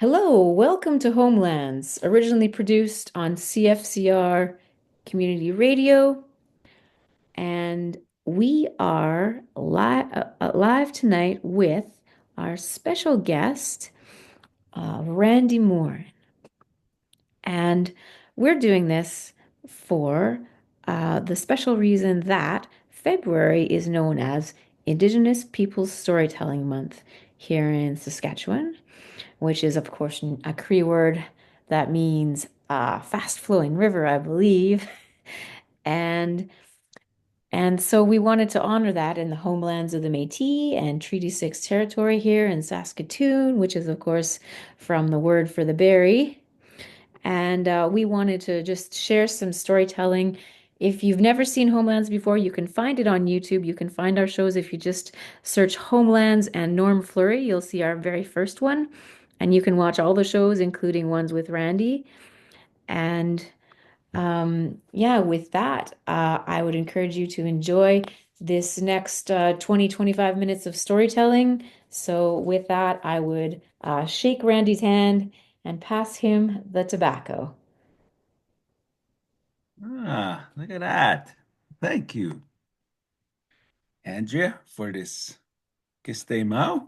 Hello, welcome to Homelands, originally produced on CFCR Community Radio, and we are live tonight with our special guest, Randy Morin. And we're doing this for the special reason that February is known as Indigenous Peoples Storytelling Month here in Saskatchewan, which is, of course, a Cree word that means fast flowing river, I believe. And and so we wanted to honor that in the homelands of the Métis and Treaty 6 territory here in Saskatoon, which is, of course, from the word for the berry. And we wanted to just share some storytelling. If you've never seen Homelands before, you can find it on YouTube. You can find our shows if you just search Homelands and Norm Fleury. You'll see our very first one. And you can watch all the shows, including ones with Randy. And yeah, with that, I would encourage you to enjoy this next 20, 25 minutes of storytelling. So, with that, I would shake Randy's hand and pass him the tobacco. Look at that. Thank you, Andrea, for this Kistemao,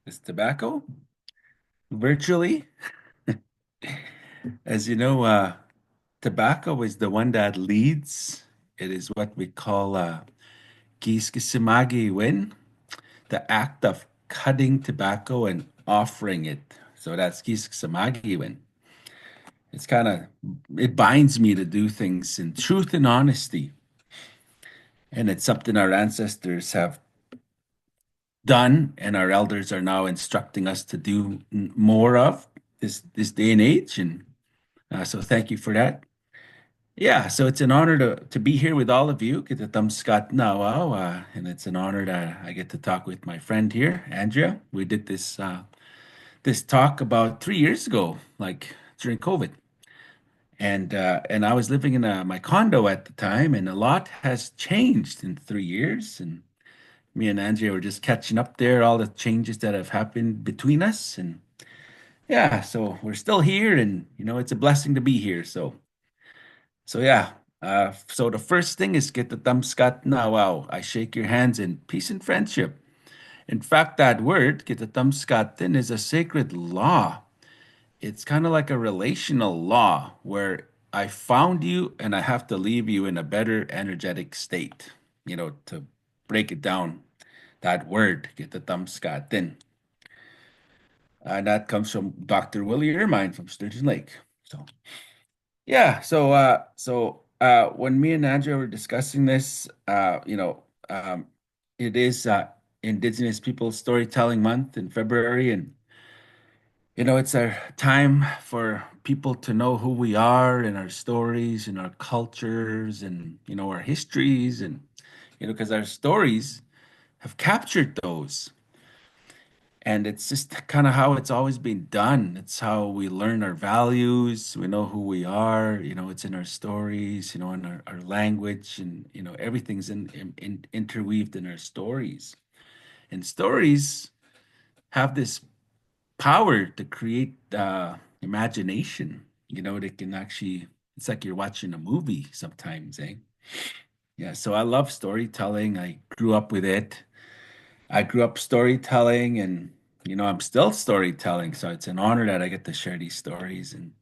this tobacco, virtually. As you know, tobacco is the one that leads. It is what we call kiskisimagi win, the act of cutting tobacco and offering it. So that's kiskisimagi win. It's kind of, it binds me to do things in truth and honesty. And it's something our ancestors have done, and our elders are now instructing us to do more of this day and age. And so, thank you for that. Yeah, so it's an honor to be here with all of you. Kitatam Scott now, and it's an honor that I get to talk with my friend here, Andrea. We did this talk about 3 years ago, like during COVID, and I was living in my condo at the time, and a lot has changed in 3 years, and me and Andrea were just catching up there, all the changes that have happened between us. And yeah, so we're still here and it's a blessing to be here. So yeah. So the first thing is get the tamskat na wow. I shake your hands in peace and friendship. In fact, that word, get the tamskatin, is a sacred law. It's kind of like a relational law where I found you and I have to leave you in a better energetic state, to break it down. That word, get the tamskatin. And that comes from Dr. Willie Ermine from Sturgeon Lake. So yeah, when me and Andrea were discussing this, it is Indigenous Peoples Storytelling Month in February, and it's a time for people to know who we are and our stories and our cultures and our histories, and because our stories have captured those. And it's just kind of how it's always been done. It's how we learn our values. We know who we are. It's in our stories, in our language, and, everything's interweaved in our stories. And stories have this power to create imagination. They can actually, it's like you're watching a movie sometimes, eh? Yeah, so I love storytelling. I grew up with it. I grew up storytelling and I'm still storytelling, so it's an honor that I get to share these stories. And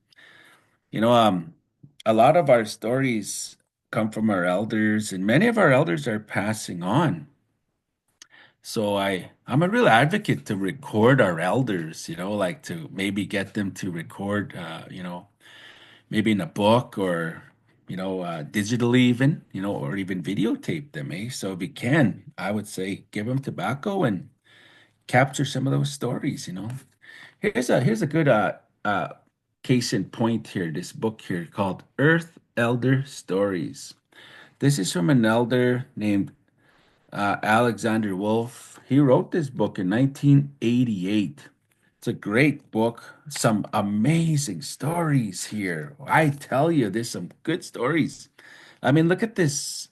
you know, um a lot of our stories come from our elders, and many of our elders are passing on. So I'm a real advocate to record our elders, like to maybe get them to record maybe in a book or digitally even, or even videotape them, eh? So if you can, I would say give them tobacco and capture some of those stories. Here's a good case in point here. This book here called Earth Elder Stories. This is from an elder named Alexander Wolf. He wrote this book in 1988. It's a great book. Some amazing stories here. I tell you, there's some good stories. I mean, look at this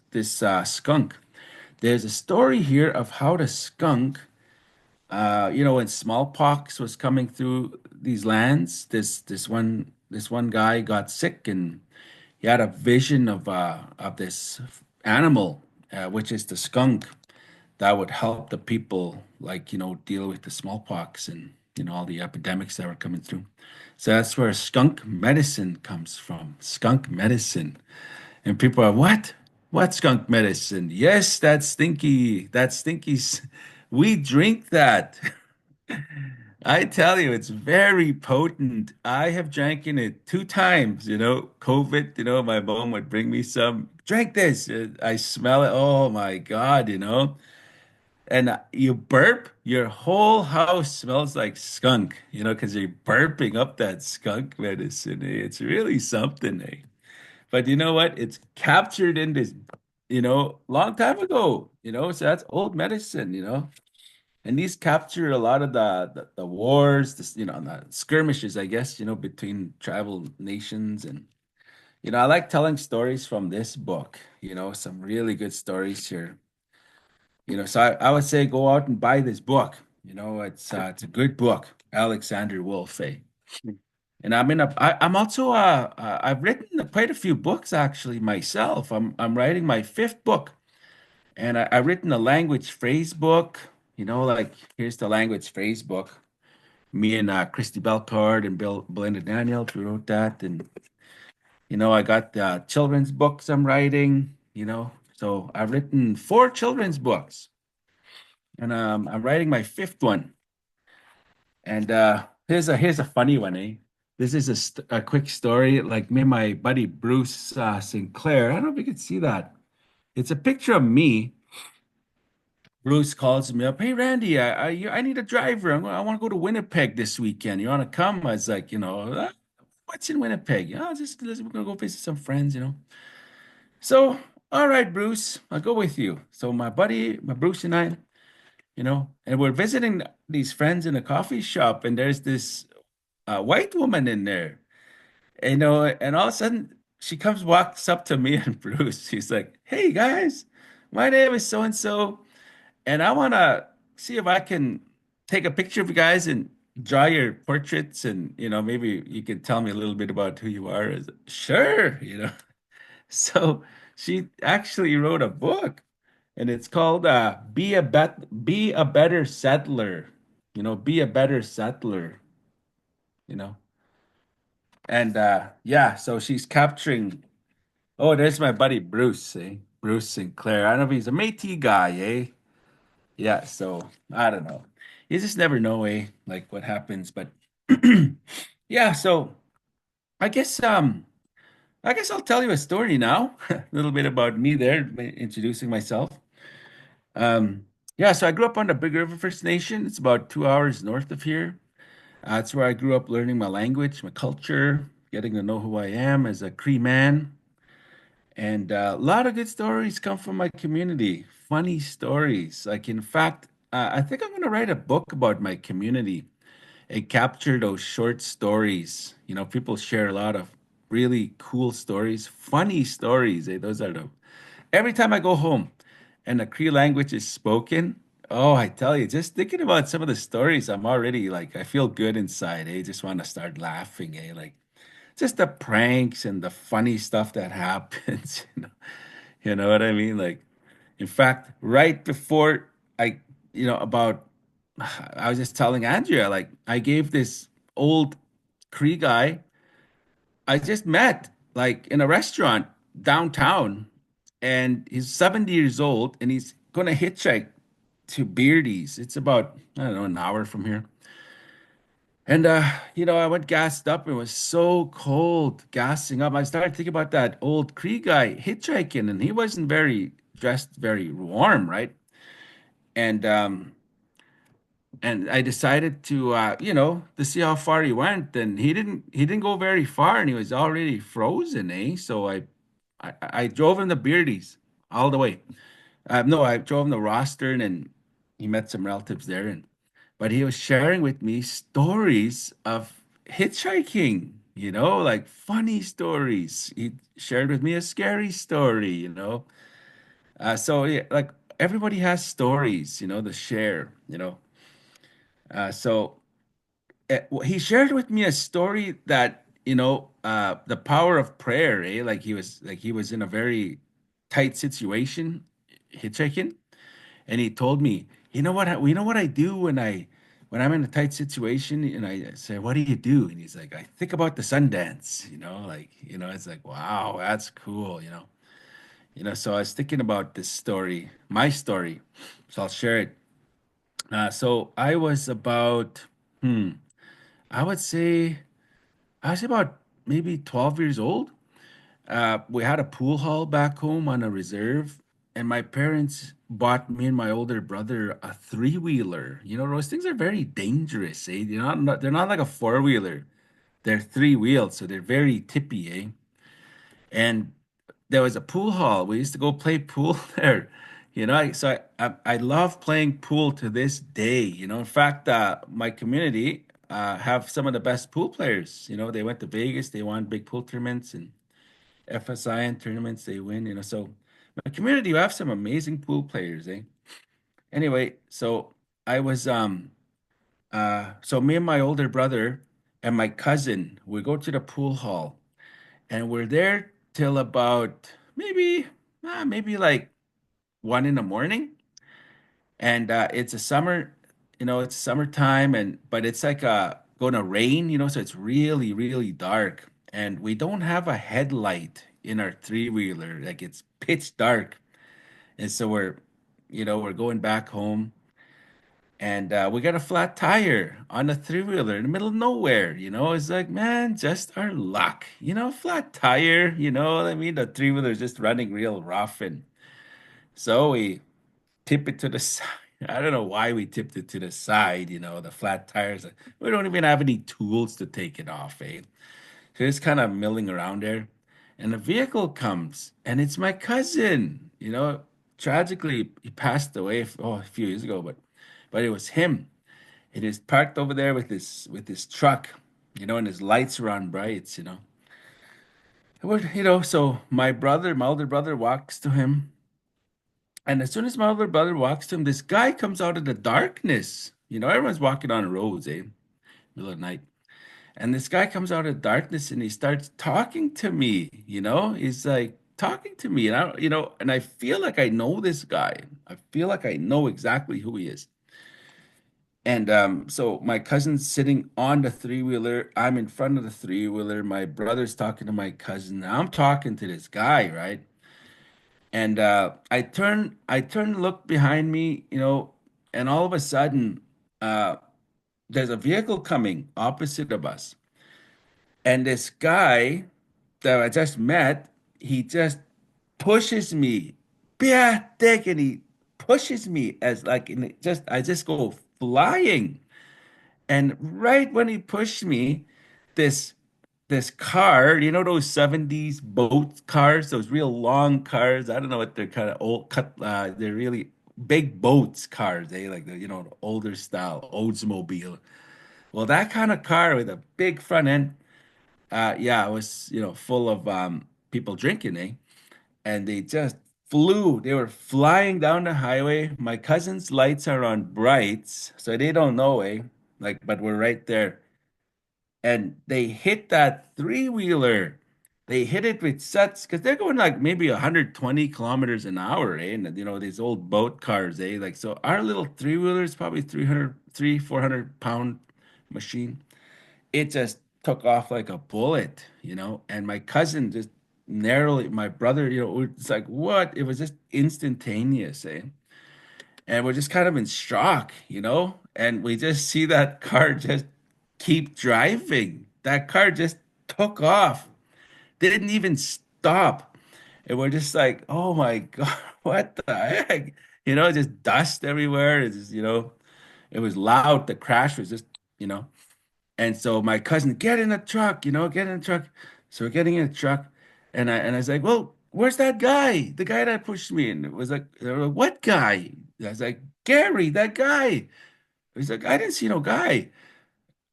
skunk. There's a story here of how the skunk When smallpox was coming through these lands, this one guy got sick, and he had a vision of this animal, which is the skunk, that would help the people, like, deal with the smallpox and all the epidemics that were coming through. So that's where skunk medicine comes from. Skunk medicine. And people are, what? What skunk medicine? Yes, that's stinky. That's stinky. We drink that. I tell you, it's very potent. I have drank in it 2 times, COVID, my mom would bring me some, drink this. I smell it. Oh my God. And you burp, your whole house smells like skunk, because you're burping up that skunk medicine. It's really something, eh? But you know what? It's captured in this, long time ago, so that's old medicine. And these capture a lot of the wars, the skirmishes, I guess, between tribal nations. And, I like telling stories from this book, some really good stories here. So I would say go out and buy this book. It's a good book, Alexander Wolfe. And I'm also I've written quite a few books actually myself. I'm writing my fifth book, and I've written a language phrase book. Like, here's the language phrase book. Me and Christy Belcard and Belinda Daniel, we wrote that. And I got the children's books I'm writing. So I've written four children's books, and I'm writing my fifth one. And here's a funny one, eh? This is a quick story. Like, me and my buddy Bruce Sinclair. I don't know if you can see that. It's a picture of me. Bruce calls me up. Hey, Randy, I need a driver. I want to go to Winnipeg this weekend. You want to come? I was like, what's in Winnipeg? We're gonna go visit some friends. So, all right, Bruce, I'll go with you. So my Bruce and I, and we're visiting these friends in a coffee shop, and there's this white woman in there, and all of a sudden she walks up to me and Bruce. She's like, "Hey guys, my name is so and so, and I want to see if I can take a picture of you guys and draw your portraits, and maybe you could tell me a little bit about who you are." I was like, sure. So she actually wrote a book, and it's called Be a Better Settler. Be a better settler. You know. And yeah, so she's capturing. Oh, there's my buddy Bruce, eh? Bruce Sinclair. I don't know if he's a Métis guy, eh? Yeah, so I don't know. You just never know, eh? Like, what happens. But yeah, so I guess I guess I'll tell you a story now. A little bit about me there, introducing myself. Um, yeah, so I grew up on the Big River First Nation. It's about 2 hours north of here. That's where I grew up learning my language, my culture, getting to know who I am as a Cree man. And a lot of good stories come from my community, funny stories. Like, in fact, I think I'm going to write a book about my community and capture those short stories. People share a lot of really cool stories, funny stories. Those are the every time I go home and the Cree language is spoken. Oh, I tell you, just thinking about some of the stories, I'm already like, I feel good inside. Just want to start laughing. Like, just the pranks and the funny stuff that happens. You know what I mean? Like, in fact, right before I, about, I was just telling Andrea, like, I gave this old Cree guy I just met, like, in a restaurant downtown, and he's 70 years old, and he's gonna hitchhike to Beardy's. It's about, I don't know, an hour from here. And I went gassed up. It was so cold, gassing up. I started thinking about that old Cree guy hitchhiking, and he wasn't very dressed, very warm, right? And I decided to to see how far he went, and he didn't go very far, and he was already frozen, eh? So I drove him to Beardy's all the way. No, I drove him to Rostern, and he met some relatives there, and but he was sharing with me stories of hitchhiking, like funny stories. He shared with me a scary story. So yeah, like, everybody has stories, to share. So he shared with me a story that, the power of prayer, eh? Like he was in a very tight situation, hitchhiking, and he told me, you know what I do when I'm in a tight situation, and I say, what do you do? And he's like, I think about the Sundance, it's like, wow, that's cool, So I was thinking about this story, my story, so I'll share it. So I would say. I was about maybe 12 years old. We had a pool hall back home on a reserve, and my parents bought me and my older brother a three-wheeler. Those things are very dangerous, eh? They're not like a four-wheeler. They're three-wheeled, so they're very tippy, eh? And there was a pool hall. We used to go play pool there. So I love playing pool to this day. In fact, my community have some of the best pool players. They went to Vegas, they won big pool tournaments and FSIN tournaments. They win. So my community, we have some amazing pool players. Anyway, so I was so me and my older brother and my cousin, we go to the pool hall and we're there till about maybe like 1 in the morning. And it's summertime, and but it's like gonna rain, so it's really, really dark. And we don't have a headlight in our three-wheeler, like it's pitch dark. And so we're going back home, and we got a flat tire on a three-wheeler in the middle of nowhere. It's like, man, just our luck. Flat tire, what I mean? The three-wheeler is just running real rough, and so we tip it to the side. I don't know why we tipped it to the side, the flat tires. We don't even have any tools to take it off, eh? So it's kind of milling around there. And a vehicle comes, and it's my cousin. Tragically, he passed away a few years ago, but it was him. It is parked over there with his truck, and his lights are on brights. So my older brother walks to him. And as soon as my older brother walks to him, this guy comes out of the darkness. Everyone's walking on the roads, eh? Middle of the night. And this guy comes out of darkness and he starts talking to me. He's like talking to me. And I feel like I know this guy. I feel like I know exactly who he is. And so my cousin's sitting on the three-wheeler. I'm in front of the three-wheeler. My brother's talking to my cousin. I'm talking to this guy, right? And I turn, look behind me, and all of a sudden, uh, there's a vehicle coming opposite of us. And this guy that I just met, he just pushes me, yeah, dick, and he pushes me as like, I just go flying. And right when he pushed me, this this car, those 70s boat cars, those real long cars. I don't know what they're kind of old cut they're really big boats cars, like the older style Oldsmobile. Well, that kind of car with a big front end, yeah, it was, full of people drinking, eh? And they just flew. They were flying down the highway. My cousin's lights are on brights, so they don't know, eh? Like, but we're right there, and they hit that three-wheeler. They hit it with such, because they're going like maybe 120 kilometers an hour, eh? And these old boat cars, eh? Like, so our little three-wheeler is probably 400 pound machine. It just took off like a bullet, and my cousin just narrowly, my brother, it's like, what? It was just instantaneous, eh? And we're just kind of in shock, and we just see that car just keep driving. That car just took off, didn't even stop. And we're just like, oh my God, what the heck? Just dust everywhere. It's just, it was loud. The crash was just, you know. And so my cousin, get in the truck, get in the truck. So we're getting in the truck, and I was like, well, where's that guy? The guy that pushed me. And it was like, they were like, what guy? I was like, Gary, that guy. He's like, I didn't see no guy.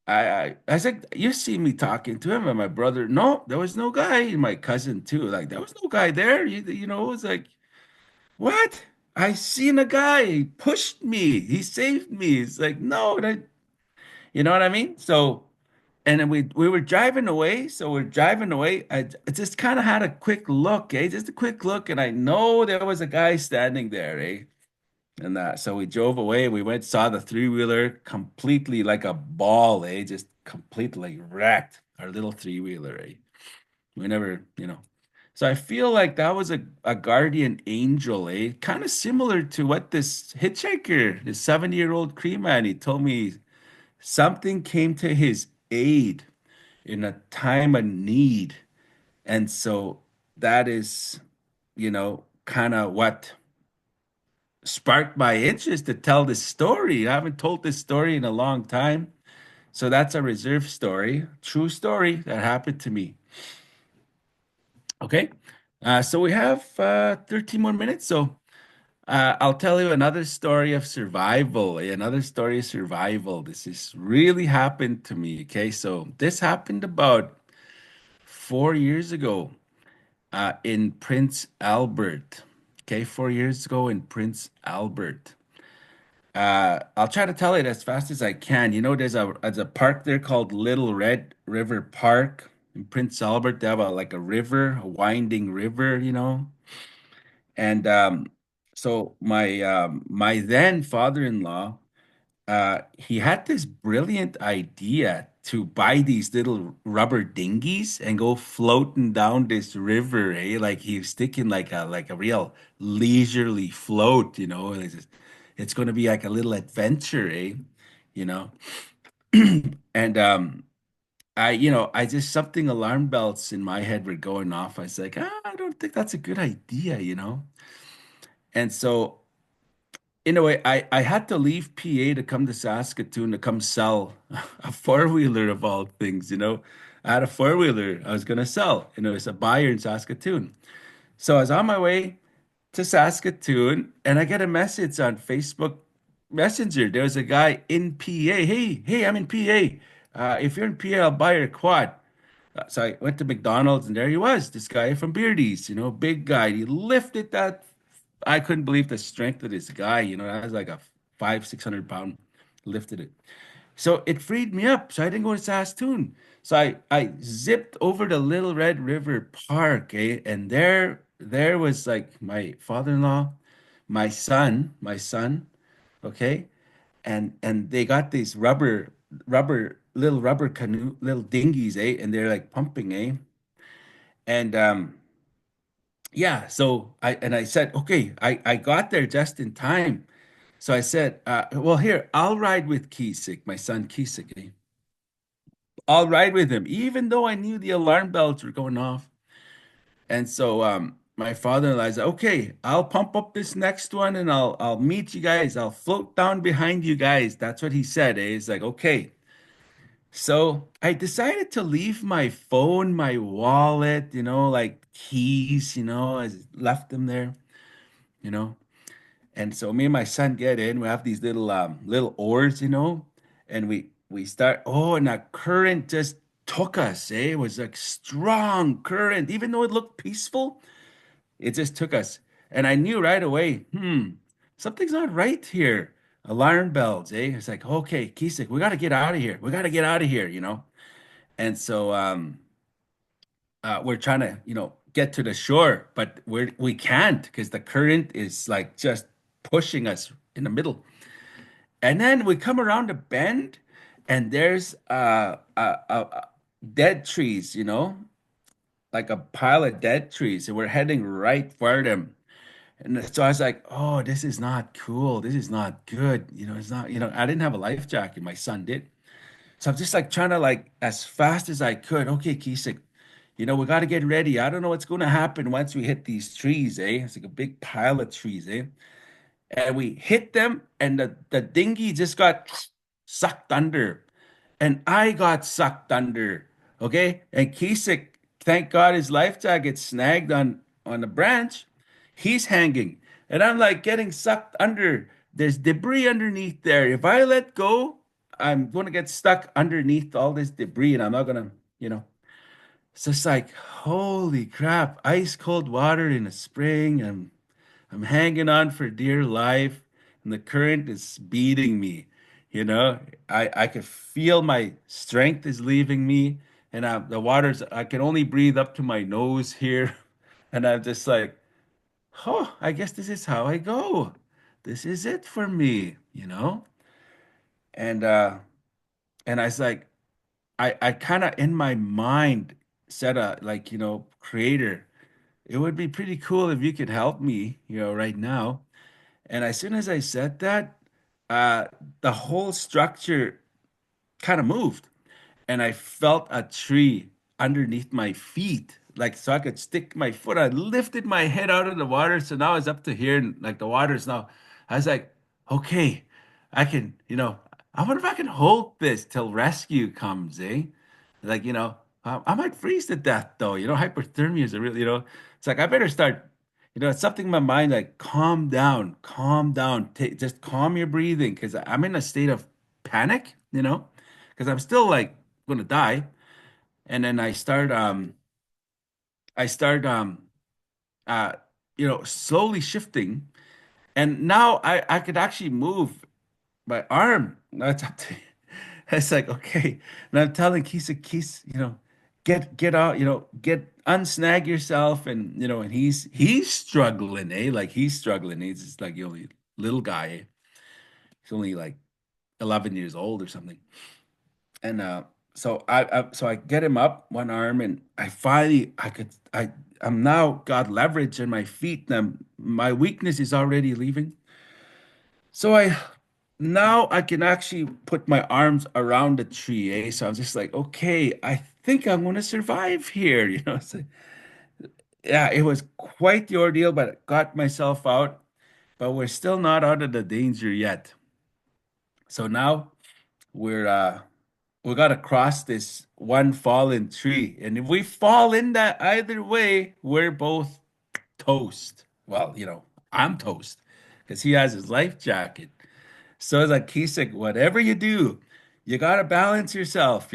I said, you see me talking to him, and my brother, no, there was no guy. And my cousin too, like there was no guy there. It was like, what? I seen a guy. He pushed me. He saved me. It's like, no, that. You know what I mean? So, and then we were driving away. So we're driving away. I just kind of had a quick look, eh? Just a quick look, and I know there was a guy standing there, eh? And that. So we drove away. We went, saw the three-wheeler completely like a ball, eh? Just completely wrecked our little three-wheeler, eh? We never, you know. So I feel like that was a guardian angel, eh? Kind of similar to what this hitchhiker, this 70-year-old Cree man, he told me something came to his aid in a time of need. And so that is, kind of what sparked my interest to tell this story. I haven't told this story in a long time. So that's a reserve story, true story that happened to me. Okay. So we have 13 more minutes. So I'll tell you another story of survival. Another story of survival. This has really happened to me. Okay. So this happened about 4 years ago in Prince Albert. Okay. 4 years ago in Prince Albert. I'll try to tell it as fast as I can. There's a park there called Little Red River Park in Prince Albert. They have like a river, a winding river, And so my then father-in-law, he had this brilliant idea to buy these little rubber dinghies and go floating down this river, eh? Like he was thinking like a real leisurely float, it's going to be like a little adventure, eh? You know. And I just something alarm bells in my head were going off. I was like, I don't think that's a good idea. And so in a way, I had to leave PA to come to Saskatoon to come sell a four-wheeler of all things. I had a four-wheeler I was gonna sell, and it was a buyer in Saskatoon. So I was on my way to Saskatoon, and I get a message on Facebook Messenger. There was a guy in PA. Hey, I'm in PA. If you're in PA, I'll buy your quad. So I went to McDonald's, and there he was, this guy from Beardy's, big guy. He lifted that. I couldn't believe the strength of this guy. That was like a 600 pound lifted it. So it freed me up. So I didn't go to Saskatoon. So I zipped over to Little Red River Park, eh? And there was like my father-in-law, my son, okay? And they got these little rubber canoe, little dinghies, eh? And they're like pumping, eh? And yeah, so I said, okay, I got there just in time. So I said, well, here, I'll ride with Kisik, my son Kisik, eh? I'll ride with him, even though I knew the alarm bells were going off. And so my father-in-law said, okay, I'll pump up this next one and I'll meet you guys. I'll float down behind you guys. That's what he said, eh? He's like, okay. So I decided to leave my phone, my wallet, like keys, I left them there, you know. And so me and my son get in. We have these little oars, and we start. Oh, and that current just took us. It was like strong current, even though it looked peaceful. It just took us, and I knew right away. Something's not right here. Alarm bells, eh? It's like, okay, Kisik, we got to get out of here. We got to get out of here. And so we're trying to, get to the shore, but we can't because the current is like just pushing us in the middle. And then we come around a bend, and there's dead trees, like a pile of dead trees, and we're heading right for them. And so I was like, "Oh, this is not cool. This is not good. It's not. I didn't have a life jacket. My son did. So I'm just like trying to like as fast as I could. Okay, Kisik, we got to get ready. I don't know what's going to happen once we hit these trees, eh? It's like a big pile of trees, eh? And we hit them, and the dinghy just got sucked under, and I got sucked under. Okay, and Kisik, thank God, his life jacket snagged on the branch. He's hanging, and I'm like getting sucked under. There's debris underneath there. If I let go, I'm going to get stuck underneath all this debris, and I'm not gonna, you know. So it's like, holy crap, ice cold water in a spring. I'm hanging on for dear life, and the current is beating me. you know. I could feel my strength is leaving me, and the water's, I can only breathe up to my nose here, and I'm just like, oh, I guess this is how I go. This is it for me, you know. And I was like, I kind of in my mind said like, creator, it would be pretty cool if you could help me, right now. And as soon as I said that, uh, the whole structure kind of moved, and I felt a tree underneath my feet, like so I could stick my foot. I lifted my head out of the water, so now it's up to here, and like the water's now. I was like, okay, I can, I wonder if I can hold this till rescue comes, eh? Like, I might freeze to death though. Hypothermia is a real, it's like I better start. It's something in my mind like calm down, just calm your breathing because I'm in a state of panic, because I'm still like going to die. And then I start uh slowly shifting, and now I could actually move my arm. Now it's up to it's like okay. And I'm telling Keith, get out, get unsnag yourself, and and he's struggling, eh? Like he's struggling. He's just like the only little guy, eh? He's only like 11 years old or something. And so I get him up one arm, and I finally I'm now got leverage in my feet, and my weakness is already leaving. So I now I can actually put my arms around the tree, eh? So I'm just like, okay, I think I'm gonna survive here, So, yeah, it was quite the ordeal, but I got myself out. But we're still not out of the danger yet. So now we're we gotta cross this one fallen tree. And if we fall in that either way, we're both toast. Well, I'm toast because he has his life jacket. So it's like he's like, whatever you do, you gotta balance yourself,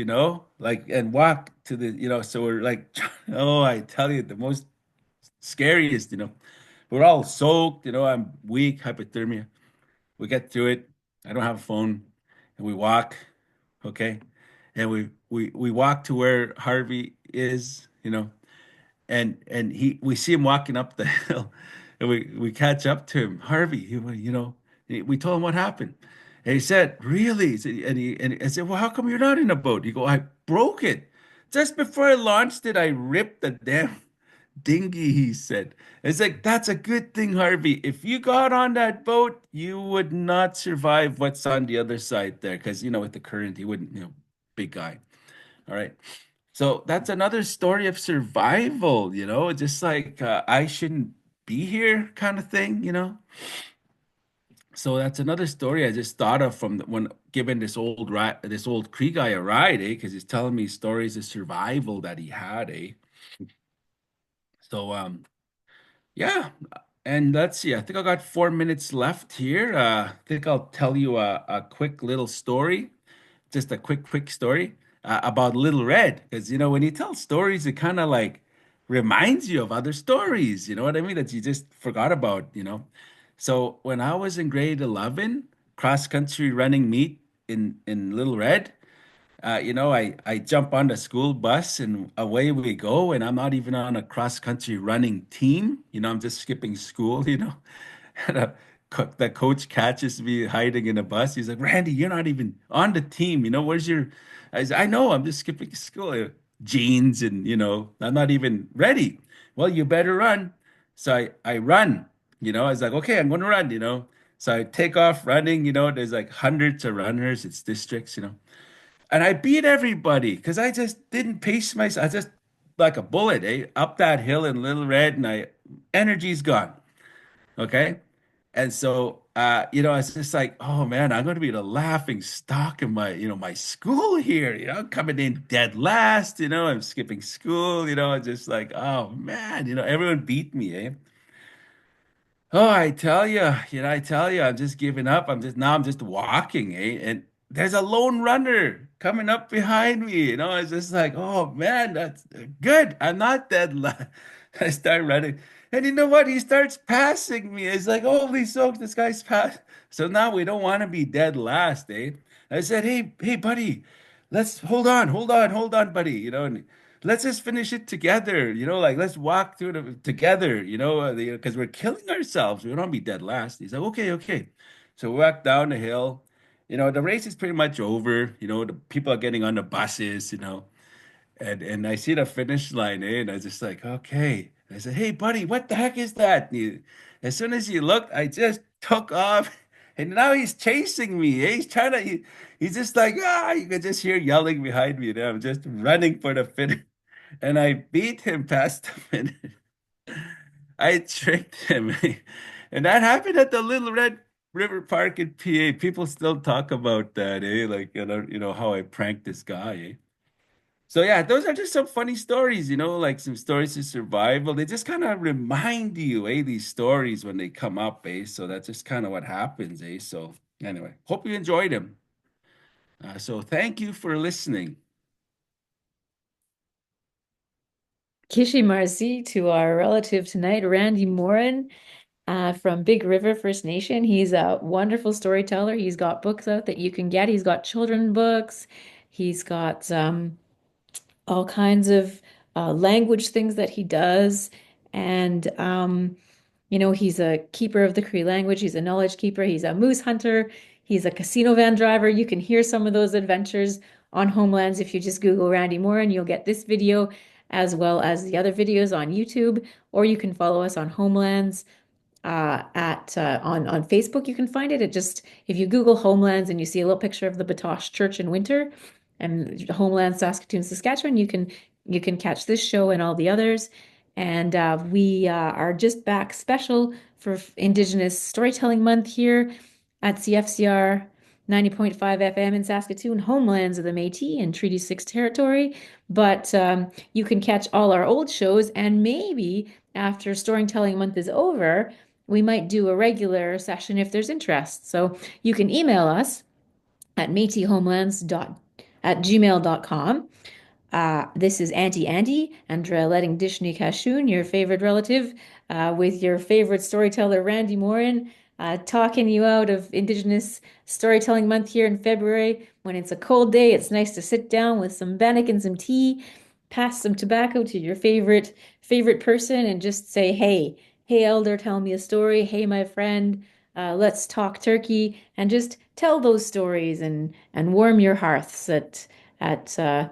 like and walk to the, so we're like, oh, I tell you, the most scariest, we're all soaked, I'm weak, hypothermia. We get through it. I don't have a phone, and we walk, okay? And we walk to where Harvey is, and we see him walking up the hill, and we catch up to him. Harvey, we told him what happened, and he said, "Really?" He said, and I said, "Well, how come you're not in a boat?" He go, "I broke it just before I launched it. I ripped the damn dinghy," he said. It's like, that's a good thing, Harvey. If you got on that boat, you would not survive what's on the other side there. Because, with the current, he wouldn't, big guy. All right. So that's another story of survival, just like I shouldn't be here kind of thing. So that's another story I just thought of from when giving this old Cree guy a ride, eh? Because he's telling me stories of survival that he had, eh? So yeah, and let's see. I think I got 4 minutes left here. I think I'll tell you a quick little story, just a quick story about Little Red. Because, when you tell stories, it kind of like reminds you of other stories. You know what I mean? That you just forgot about. So when I was in grade 11, cross country running meet in Little Red. I jump on the school bus and away we go, and I'm not even on a cross country running team. I'm just skipping school. And the coach catches me hiding in a bus. He's like, "Randy, you're not even on the team. Where's your?" I said, "I know, I'm just skipping school. Jeans and I'm not even ready." "Well, you better run." So I run. I was like, "Okay, I'm going to run." So I take off running. There's like hundreds of runners. It's districts. And I beat everybody because I just didn't pace myself. I just like a bullet, up that hill in Little Red, and energy's gone. Okay. And so it's just like, oh man, I'm gonna be the laughing stock of my school here, coming in dead last, I'm skipping school, just like, oh man, everyone beat me, eh? Oh, I tell you, I'm just giving up. I'm just walking, eh? And there's a lone runner coming up behind me. It's just like, oh man, that's good. I'm not dead. I start running. And you know what? He starts passing me. It's like, holy smokes, this guy's pass. So now we don't want to be dead last, eh? I said, hey, buddy, let's hold on, buddy. And let's just finish it together. Like let's walk through it together. Because we're killing ourselves. We don't want to be dead last. He's like, okay, okay. So we walk down the hill. The race is pretty much over. The people are getting on the buses. And I see the finish line, and I was just like, okay. I said, hey, buddy, what the heck is that? As soon as he looked, I just took off, and now he's chasing me. He's trying to, he's just like, you can just hear yelling behind me. And I'm just running for the finish, and I beat him past the finish. I tricked him, and that happened at the Little Red River Park in PA. People still talk about that, eh? Like, how I pranked this guy, eh? So yeah, those are just some funny stories, like some stories of survival. They just kind of remind you, these stories when they come up, So that's just kind of what happens, So anyway, hope you enjoyed them. So thank you for listening. Kishi Marzi to our relative tonight, Randy Morin from Big River First Nation. He's a wonderful storyteller. He's got books out that you can get. He's got children books. He's got all kinds of language things that he does. And, he's a keeper of the Cree language. He's a knowledge keeper. He's a moose hunter. He's a casino van driver. You can hear some of those adventures on Homelands. If you just Google Randy Morin, you'll get this video as well as the other videos on YouTube, or you can follow us on Homelands at on Facebook. You can find it. It just if you Google Homelands and you see a little picture of the Batoche Church in winter and Homeland, Saskatoon, Saskatchewan, you can catch this show and all the others. And we are just back special for Indigenous Storytelling Month here at CFCR 90.5 FM in Saskatoon, Homelands of the Métis and Treaty 6 territory. But you can catch all our old shows, and maybe after Storytelling Month is over, we might do a regular session if there's interest. So you can email us at métishomelands@gmail.com. This is Auntie Andy, Andrea letting Dishni Kashoon, your favorite relative, with your favorite storyteller, Randy Morin, talking you out of Indigenous Storytelling Month here in February. When it's a cold day, it's nice to sit down with some bannock and some tea, pass some tobacco to your favorite person, and just say, hey, elder, tell me a story. Hey, my friend, let's talk turkey, and just tell those stories and warm your hearths at a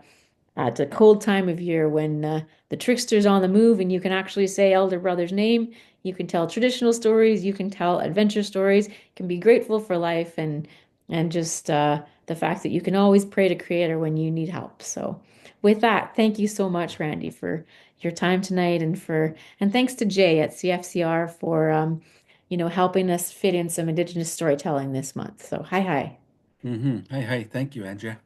cold time of year when the trickster's on the move and you can actually say elder brother's name. You can tell traditional stories, you can tell adventure stories, you can be grateful for life and just the fact that you can always pray to Creator when you need help. So with that, thank you so much, Randy, for your time tonight and thanks to Jay at CFCR for helping us fit in some Indigenous storytelling this month. So hi. Hi, hi. Thank you, Andrea.